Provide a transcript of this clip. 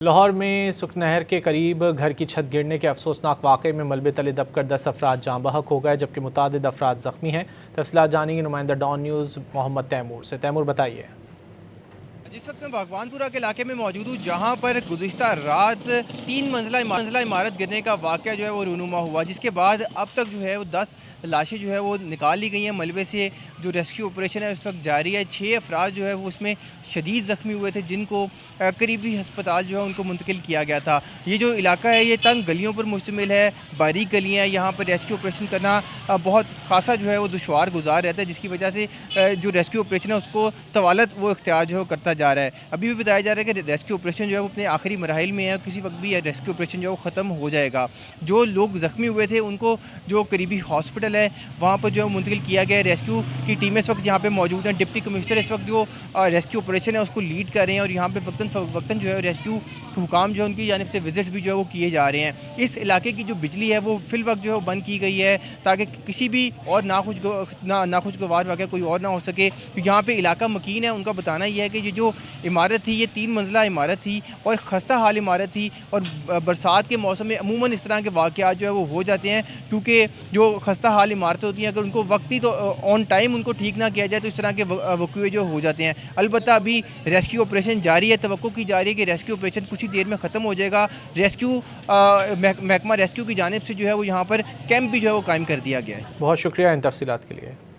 लाहौर में सुखनहर के करीब घर की छत गिरने के अफसोसनाक वाक़े में मलबे तले दबकर 10 अफराद जाँ बहक हो गए, जबकि मुतादिद अफराद ज़ख्मी हैं। तफसीलात जानेंगे नुमाइंदा डॉन न्यूज़ मोहम्मद तैमूर से। तैमूर बताइए। जिस वक्त मैं भगवानपुरा के इलाके में मौजूद हूँ, जहाँ पर गुज़िश्ता रात 3 मंजिला इमारत गिरने का वाक़या जो है वो रूनुमा हुआ, जिसके बाद अब तक जो है वो 10 लाशें जो है वो निकाल ली गई हैं मलबे से। जो रेस्क्यू ऑपरेशन है उस वक्त जारी है। 6 अफराद जो है वो उसमें शदीद ज़ख्मी हुए थे, जिनको करीबी अस्पताल जो है उनको मुंतकिल किया गया था। ये जो इलाका है ये तंग गलियों पर मुश्तमिल है, बारीक गलियाँ हैं। यहाँ पर रेस्क्यू ऑपरेशन करना बहुत खासा जो है वो दुशवार गुजार रहता है, जिसकी वजह से जो रेस्क्यू ऑपरेशन है उसको तवालत वो इख्तियार जो है करता जा रहा है। अभी भी बताया जा रहा है कि रेस्क्यू ऑपरेशन जो है वो अपने आखिरी मराहिल में है, किसी वक्त भी रेस्क्यू ऑपरेशन जो है वो ख़त्म हो जाएगा। जो लोग ज़ख्मी हुए थे उनको जो करीबी हॉस्पिटल है वहाँ पर जो है मुंतकिल किया गया है। रेस्क्यू की टीमें इस वक्त यहाँ पे मौजूद हैं। डिप्टी कमिश्नर इस वक्त जो रेस्क्यू ऑपरेशन है उसको लीड कर रहे हैं, और यहाँ पे वक्तन जो है रेस्क्यू हुकाम जो है उनकी जानिब से विजिट्स भी जो है वो किए जा रहे हैं। इस इलाके की जो बिजली है वो फिल वक्त जो है बंद की गई है, ताकि किसी भी और नाखुशगवार वाक़या कोई और ना हो सके। तो यहाँ पे इलाका मकीन है। उनका बताना यह है कि ये जो इमारत थी ये 3 मंजिला इमारत थी और खस्ता हाल इमारत थी, और बरसात के मौसम में अमूमन इस तरह के वाक़यात जो है वो हो जाते हैं, क्योंकि जो खस्ता हाल इमारतें होती हैं अगर उनको वक्ती तो ऑन टाइम उनको ठीक ना किया जाए तो इस तरह के वक़्वे जो हो जाते हैं। अलबत्ता अभी रेस्क्यू ऑपरेशन जारी है। तवक्को की जा रही है कि रेस्क्यू ऑपरेशन कुछ ही देर में ख़त्म हो जाएगा। रेस्क्यू महकमा रेस्क्यू की जानिब से जो है वो यहाँ पर कैंप भी जो है वो कायम कर दिया गया है। बहुत शुक्रिया इन तफसीलात के लिए।